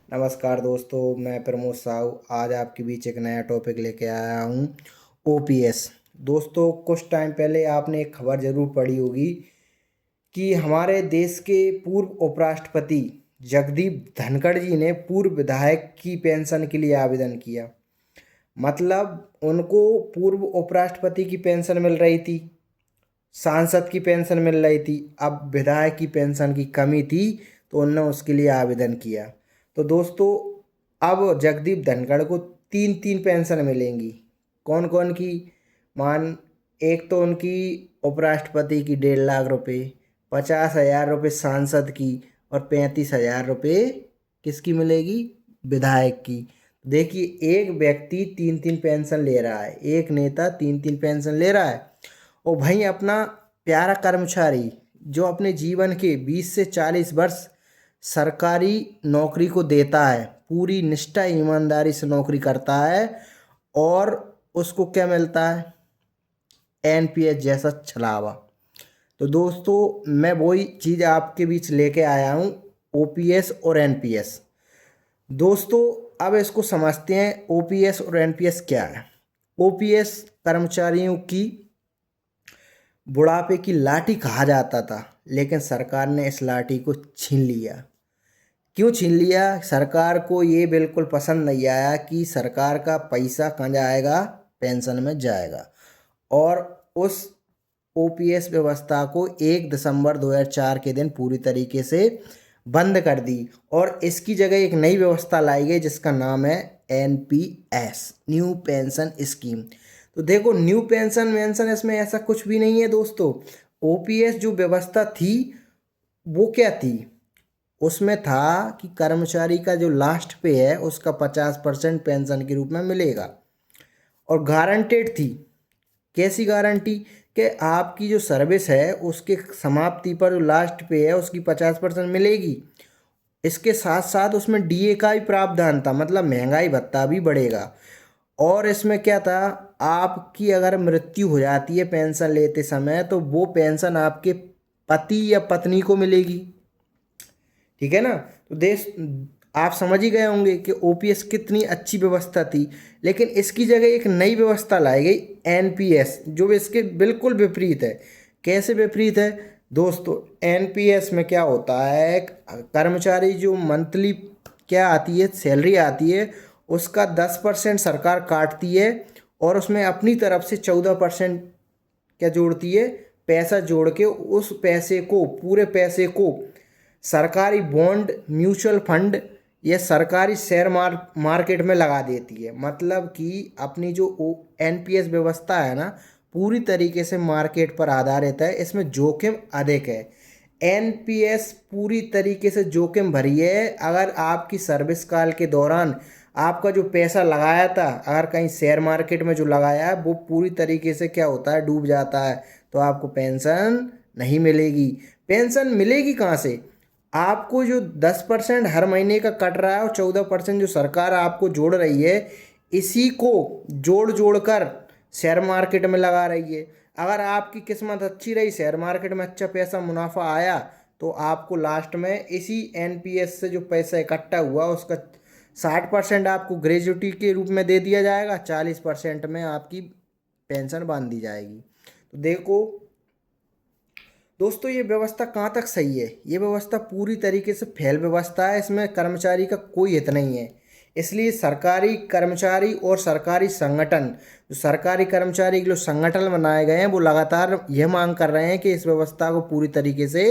नमस्कार दोस्तों, मैं प्रमोद साहू आज आपके बीच एक नया टॉपिक लेके आया हूँ। ओपीएस। दोस्तों, कुछ टाइम पहले आपने एक खबर जरूर पढ़ी होगी कि हमारे देश के पूर्व उपराष्ट्रपति जगदीप धनखड़ जी ने पूर्व विधायक की पेंशन के लिए आवेदन किया। मतलब उनको पूर्व उपराष्ट्रपति की पेंशन मिल रही थी, सांसद की पेंशन मिल रही थी, अब विधायक की पेंशन की कमी थी तो उनने उसके लिए आवेदन किया। तो दोस्तों, अब जगदीप धनखड़ को तीन तीन पेंशन मिलेंगी। कौन कौन की? मान, एक तो उनकी उपराष्ट्रपति की 1.5 लाख रुपए, 50,000 रुपये सांसद की और 35,000 रुपये किसकी मिलेगी? विधायक की। देखिए, एक व्यक्ति तीन तीन पेंशन ले रहा है, एक नेता तीन तीन पेंशन ले रहा है। और भाई अपना प्यारा कर्मचारी जो अपने जीवन के 20 से 40 वर्ष सरकारी नौकरी को देता है, पूरी निष्ठा ईमानदारी से नौकरी करता है, और उसको क्या मिलता है? एनपीएस जैसा छलावा। तो दोस्तों, मैं वही चीज़ आपके बीच लेके आया हूँ, ओपीएस और एनपीएस। दोस्तों, अब इसको समझते हैं ओपीएस और एनपीएस क्या है। ओपीएस कर्मचारियों की बुढ़ापे की लाठी कहा जाता था, लेकिन सरकार ने इस लाठी को छीन लिया। क्यों छीन लिया? सरकार को ये बिल्कुल पसंद नहीं आया कि सरकार का पैसा कहाँ जाएगा? पेंशन में जाएगा। और उस ओपीएस व्यवस्था को 1 दिसंबर 2004 के दिन पूरी तरीके से बंद कर दी और इसकी जगह एक नई व्यवस्था लाई गई जिसका नाम है एनपीएस, न्यू पेंशन स्कीम। तो देखो, न्यू पेंशन वेंशन इसमें ऐसा कुछ भी नहीं है दोस्तों। ओपीएस जो व्यवस्था थी वो क्या थी? उसमें था कि कर्मचारी का जो लास्ट पे है उसका 50% पेंशन के रूप में मिलेगा, और गारंटेड थी। कैसी गारंटी? कि आपकी जो सर्विस है उसके समाप्ति पर जो लास्ट पे है उसकी 50% मिलेगी। इसके साथ साथ उसमें डीए का भी प्रावधान था, मतलब महंगाई भत्ता भी बढ़ेगा। और इसमें क्या था? आपकी अगर मृत्यु हो जाती है पेंशन लेते समय तो वो पेंशन आपके पति या पत्नी को मिलेगी। ठीक है ना? तो देश, आप समझ ही गए होंगे कि ओपीएस कितनी अच्छी व्यवस्था थी। लेकिन इसकी जगह एक नई व्यवस्था लाई गई, एनपीएस, जो इसके बिल्कुल विपरीत है। कैसे विपरीत है दोस्तों? एनपीएस में क्या होता है, कर्मचारी जो मंथली क्या आती है, सैलरी आती है, उसका 10% सरकार काटती है और उसमें अपनी तरफ से 14% क्या जोड़ती है? पैसा जोड़ के उस पैसे को, पूरे पैसे को सरकारी बॉन्ड, म्यूचुअल फंड या सरकारी शेयर मार्केट में लगा देती है। मतलब कि अपनी जो एनपीएस व्यवस्था है ना, पूरी तरीके से मार्केट पर आधारित है, इसमें जोखिम अधिक है। एनपीएस पूरी तरीके से जोखिम भरी है। अगर आपकी सर्विस काल के दौरान आपका जो पैसा लगाया था, अगर कहीं शेयर मार्केट में जो लगाया है वो पूरी तरीके से क्या होता है? डूब जाता है, तो आपको पेंशन नहीं मिलेगी। पेंशन मिलेगी कहाँ से? आपको जो 10% हर महीने का कट रहा है और 14% जो सरकार आपको जोड़ रही है, इसी को जोड़ जोड़ कर शेयर मार्केट में लगा रही है। अगर आपकी किस्मत अच्छी रही, शेयर मार्केट में अच्छा पैसा मुनाफा आया, तो आपको लास्ट में इसी एनपीएस से जो पैसा इकट्ठा हुआ उसका 60% आपको ग्रेजुटी के रूप में दे दिया जाएगा, 40% में आपकी पेंशन बांध दी जाएगी। तो देखो दोस्तों, ये व्यवस्था कहाँ तक सही है? ये व्यवस्था पूरी तरीके से फेल व्यवस्था है, इसमें कर्मचारी का कोई हित नहीं है। इसलिए सरकारी कर्मचारी और सरकारी संगठन, जो सरकारी कर्मचारी के जो संगठन बनाए गए हैं, वो लगातार यह मांग कर रहे हैं कि इस व्यवस्था को पूरी तरीके से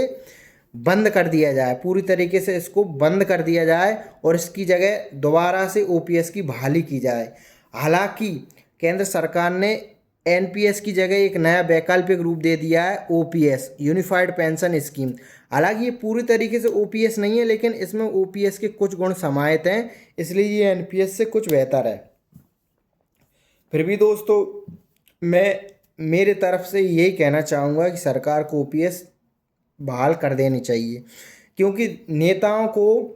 बंद कर दिया जाए, पूरी तरीके से इसको बंद कर दिया जाए और इसकी जगह दोबारा से ओपीएस की बहाली की जाए। हालांकि केंद्र सरकार ने एनपीएस की जगह एक नया वैकल्पिक रूप दे दिया है, ओपीएस, यूनिफाइड पेंशन स्कीम। हालांकि ये पूरी तरीके से ओपीएस नहीं है, लेकिन इसमें ओपीएस के कुछ गुण समाहित हैं, इसलिए ये एनपीएस से कुछ बेहतर है। फिर भी दोस्तों, मैं मेरे तरफ से यही कहना चाहूँगा कि सरकार को ओपीएस बहाल कर देनी चाहिए, क्योंकि नेताओं को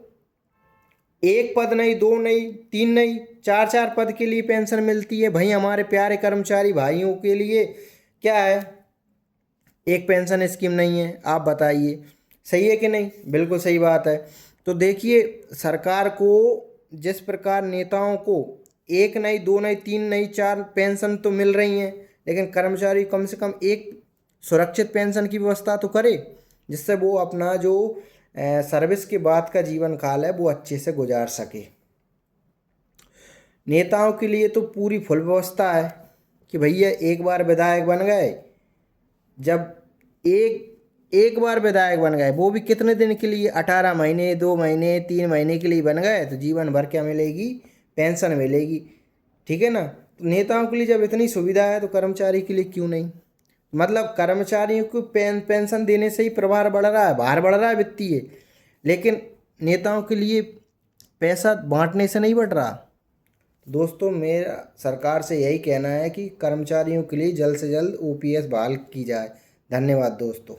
एक पद नहीं, दो नहीं, तीन नहीं, चार चार पद के लिए पेंशन मिलती है। भाई हमारे प्यारे कर्मचारी भाइयों के लिए क्या है? एक पेंशन स्कीम नहीं है। आप बताइए, सही है कि नहीं? बिल्कुल सही बात है। तो देखिए, सरकार को जिस प्रकार नेताओं को एक नहीं, दो नहीं, तीन नहीं, चार पेंशन तो मिल रही हैं, लेकिन कर्मचारी कम से कम एक सुरक्षित पेंशन की व्यवस्था तो करे, जिससे वो अपना जो सर्विस के बाद का जीवन काल है वो अच्छे से गुजार सके। नेताओं के लिए तो पूरी फुल व्यवस्था है कि भैया एक बार विधायक बन गए, जब एक एक बार विधायक बन गए, वो भी कितने दिन के लिए, 18 महीने, 2 महीने, 3 महीने के लिए बन गए, तो जीवन भर क्या मिलेगी, पेंशन मिलेगी। ठीक है ना। तो नेताओं के लिए जब इतनी सुविधा है तो कर्मचारी के लिए क्यों नहीं। मतलब कर्मचारियों को पेंशन देने से ही प्रभार बढ़ रहा है, भार बढ़ रहा है वित्तीय, लेकिन नेताओं के लिए पैसा बांटने से नहीं बढ़ रहा। दोस्तों, मेरा सरकार से यही कहना है कि कर्मचारियों के लिए जल्द से जल्द ओपीएस बहाल की जाए। धन्यवाद दोस्तों।